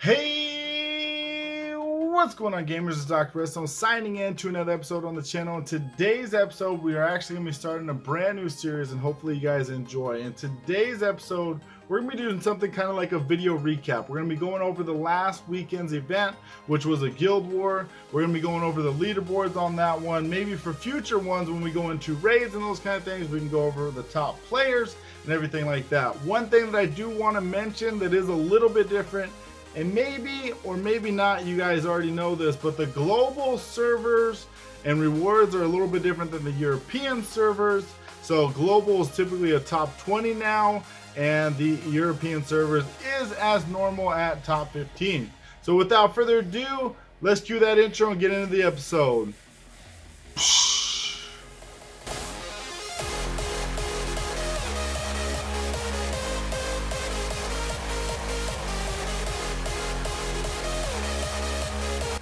Hey, what's going on, gamers? It's Doctor Redstone signing in to another episode on the channel. In today's episode, we are actually going to be starting a brand new series, and hopefully you guys enjoy. In today's episode, we're going to be doing something kind of like a video recap. We're going to be going over the last weekend's event, which was a guild war. We're going to be going over the leaderboards on that one. Maybe for future ones, when we go into raids and those kind of things, we can go over the top players and everything like that. One thing that I do want to mention that is a little bit different, and maybe or maybe not, you guys already know this, but the global servers and rewards are a little bit different than the European servers. So global is typically a top 20 now, and the European servers is as normal at top 15. So without further ado, let's cue that intro and get into the episode.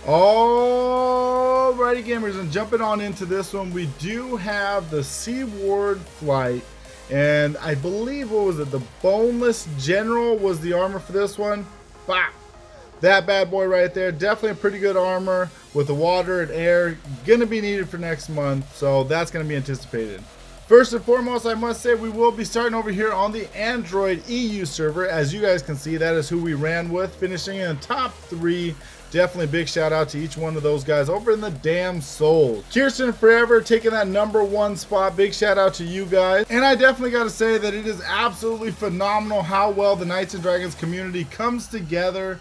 Alrighty, gamers, and jumping on into this one, we do have the Seaward flight, and I believe, what was it, the Boneless General was the armor for this one. Bop! That bad boy right there, definitely a pretty good armor with the water and air, gonna be needed for next month, so that's gonna be anticipated. First and foremost, I must say we will be starting over here on the Android EU server. As you guys can see, that is who we ran with, finishing in the top 3. Definitely big shout out to each one of those guys over in the damn soul. Kirsten Forever taking that #1 spot. Big shout out to you guys. And I definitely got to say that it is absolutely phenomenal how well the Knights and Dragons community comes together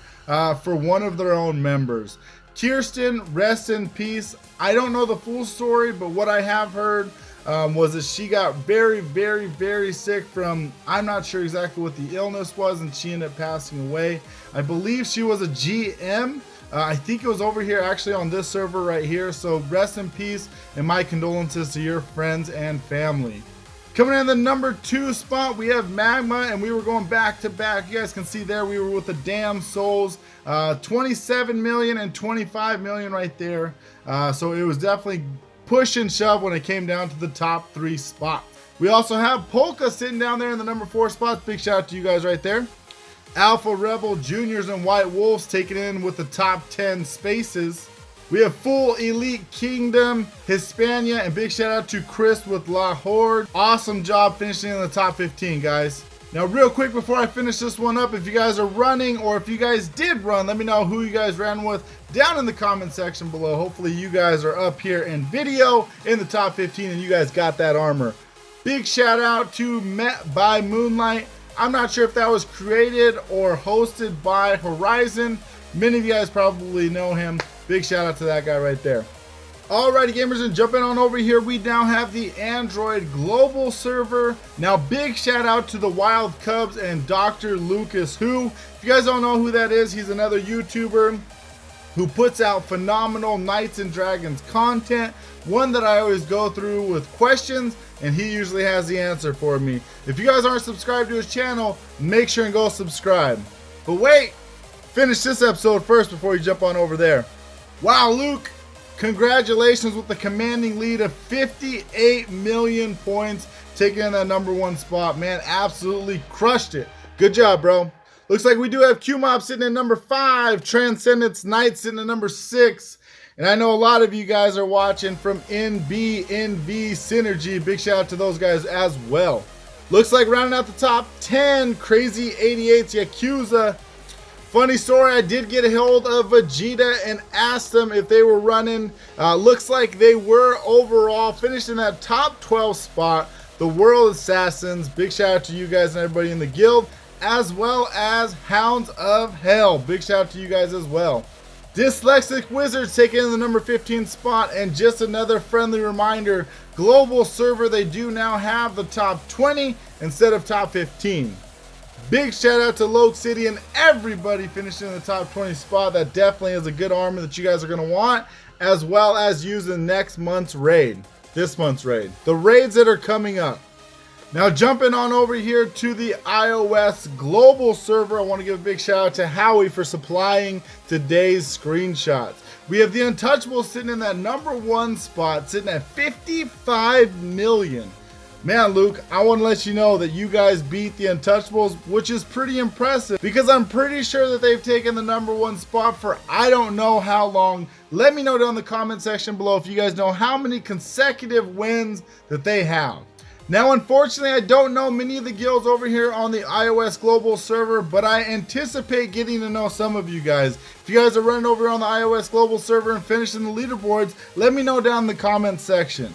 for one of their own members. Kirsten, rest in peace. I don't know the full story, but what I have heard was that she got very sick from, I'm not sure exactly what the illness was, and she ended up passing away. I believe she was a GM. I think it was over here actually on this server right here. So rest in peace, and my condolences to your friends and family. Coming in the #2 spot, we have Magma, and we were going back to back. You guys can see there we were with the damn souls, 27 million and 25 million right there. So it was definitely push and shove when it came down to the top 3 spots. We also have Polka sitting down there in the #4 spot. Big shout out to you guys right there. Alpha Rebel, Juniors, and White Wolves taking in with the top 10 spaces. We have Full Elite Kingdom, Hispania, and big shout out to Chris with La Horde. Awesome job finishing in the top 15, guys. Now, real quick before I finish this one up, if you guys are running, or if you guys did run, let me know who you guys ran with down in the comment section below. Hopefully you guys are up here in video in the top 15 and you guys got that armor. Big shout out to Met by Moonlight. I'm not sure if that was created or hosted by Horizon. Many of you guys probably know him. Big shout out to that guy right there. Alrighty, gamers, and jumping on over here, we now have the Android global server. Now, big shout out to the Wild Cubs and Dr. Lucas, who, if you guys don't know who that is, he's another YouTuber who puts out phenomenal Knights and Dragons content. One that I always go through with questions, and he usually has the answer for me. If you guys aren't subscribed to his channel, make sure and go subscribe. But wait, finish this episode first before you jump on over there. Wow, Luke, congratulations with the commanding lead of 58 million points, taking in that #1 spot. Man, absolutely crushed it. Good job, bro. Looks like we do have Q-Mob sitting at #5, Transcendence Knight sitting at #6. And I know a lot of you guys are watching from NV Synergy. Big shout out to those guys as well. Looks like rounding out the top 10, Crazy 88's Yakuza. Funny story, I did get a hold of Vegeta and asked them if they were running. Looks like they were overall, finished in that top 12 spot. The World Assassins, big shout out to you guys and everybody in the guild, as well as Hounds of Hell. Big shout out to you guys as well. Dyslexic Wizards taking in the #15 spot, and just another friendly reminder, global server, they do now have the top 20 instead of top 15. Big shout out to Loke City and everybody finishing in the top 20 spot. That definitely is a good armor that you guys are going to want, as well as using next month's raid, this month's raid, the raids that are coming up. Now, jumping on over here to the iOS global server, I want to give a big shout out to Howie for supplying today's screenshots. We have the Untouchables sitting in that #1 spot, sitting at 55 million. Man, Luke, I want to let you know that you guys beat the Untouchables, which is pretty impressive because I'm pretty sure that they've taken the #1 spot for I don't know how long. Let me know down in the comment section below if you guys know how many consecutive wins that they have. Now, unfortunately, I don't know many of the guilds over here on the iOS global server, but I anticipate getting to know some of you guys. If you guys are running over on the iOS global server and finishing the leaderboards, let me know down in the comment section.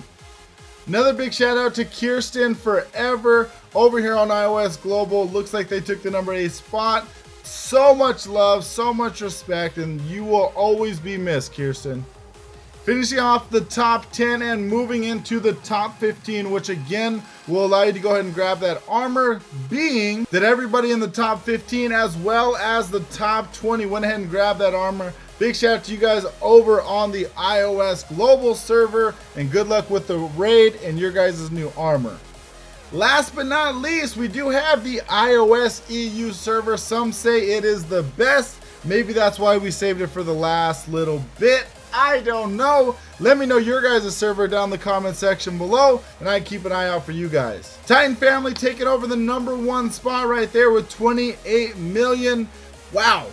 Another big shout out to Kirsten Forever over here on iOS Global. Looks like they took the #8 spot. So much love, so much respect, and you will always be missed, Kirsten. Finishing off the top 10 and moving into the top 15, which again will allow you to go ahead and grab that armor, being that everybody in the top 15 as well as the top 20 went ahead and grabbed that armor. Big shout out to you guys over on the iOS global server, and good luck with the raid and your guys' new armor. Last but not least, we do have the iOS EU server. Some say it is the best. Maybe that's why we saved it for the last little bit. I don't know. Let me know your guys' server down in the comment section below, and I keep an eye out for you guys. Titan Family taking over the #1 spot right there with 28 million. Wow.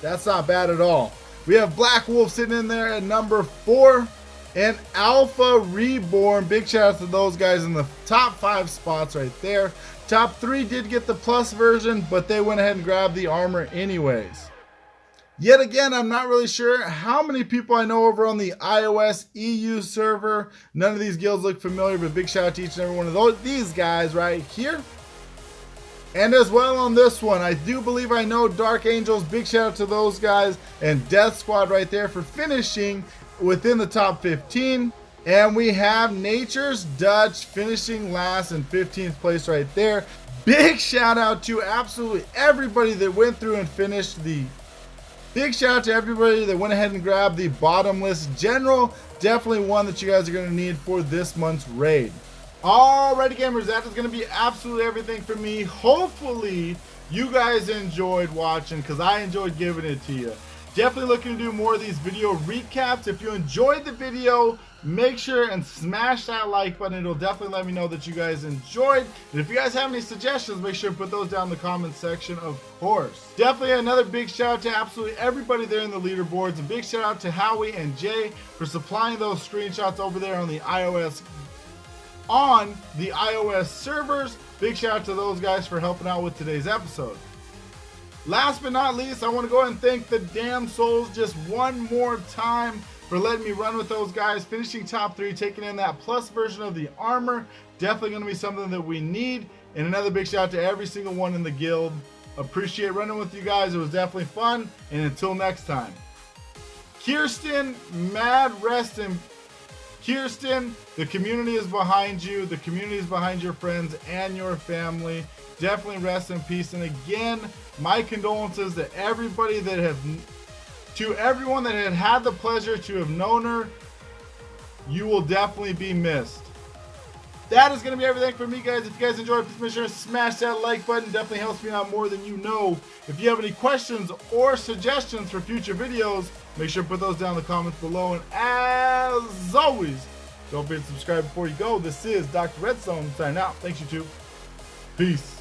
That's not bad at all. We have Black Wolf sitting in there at #4 and Alpha Reborn. Big shout out to those guys in the top 5 spots right there. Top 3 did get the plus version, but they went ahead and grabbed the armor anyways. Yet again, I'm not really sure how many people I know over on the iOS EU server. None of these guilds look familiar, but big shout out to each and every one of these guys right here. And as well on this one, I do believe I know Dark Angels. Big shout out to those guys, and Death Squad right there for finishing within the top 15. And we have Nature's Dutch finishing last in 15th place right there. Big shout out to absolutely everybody that went through and finished the... Big shout out to everybody that went ahead and grabbed the Bottomless General. Definitely one that you guys are going to need for this month's raid. Alrighty gamers, that is going to be absolutely everything for me. Hopefully you guys enjoyed watching, because I enjoyed giving it to you. Definitely looking to do more of these video recaps. If you enjoyed the video, make sure and smash that like button. It'll definitely let me know that you guys enjoyed. And if you guys have any suggestions, make sure to put those down in the comment section, of course. Definitely another big shout out to absolutely everybody there in the leaderboards. A big shout out to Howie and Jay for supplying those screenshots over there on the iOS servers. Big shout out to those guys for helping out with today's episode. Last but not least, I want to go ahead and thank the Damn Souls just one more time for letting me run with those guys, finishing top 3, taking in that plus version of the armor. Definitely going to be something that we need. And another big shout out to every single one in the guild. Appreciate running with you guys. It was definitely fun. And until next time, Kirsten, mad rest in Kirsten, the community is behind you. The community is behind your friends and your family. Definitely rest in peace. And again, my condolences to everybody that everyone that had the pleasure to have known her. You will definitely be missed. That is going to be everything for me, guys. If you guys enjoyed, please make sure to smash that like button. Definitely helps me out more than you know. If you have any questions or suggestions for future videos, make sure to put those down in the comments below. And as always, don't forget to subscribe before you go. This is Dr. Redstone signing out. Thanks, YouTube. Peace.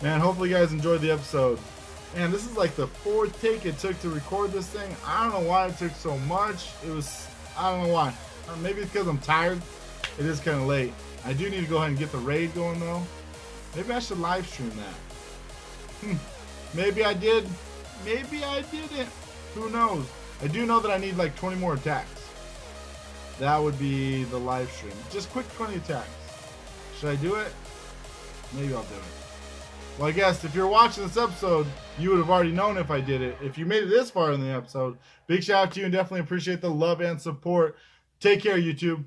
Man, hopefully you guys enjoyed the episode. Man, this is like the 4th take it took to record this thing. I don't know why it took so much. I don't know why. Maybe it's because I'm tired. It is kind of late. I do need to go ahead and get the raid going though. Maybe I should live stream that. Maybe I did. Maybe I didn't. Who knows? I do know that I need like 20 more attacks. That would be the live stream. Just quick 20 attacks. Should I do it? Maybe I'll do it. Well, I guess if you're watching this episode, you would have already known if I did it. If you made it this far in the episode, big shout out to you and definitely appreciate the love and support. Take care, YouTube.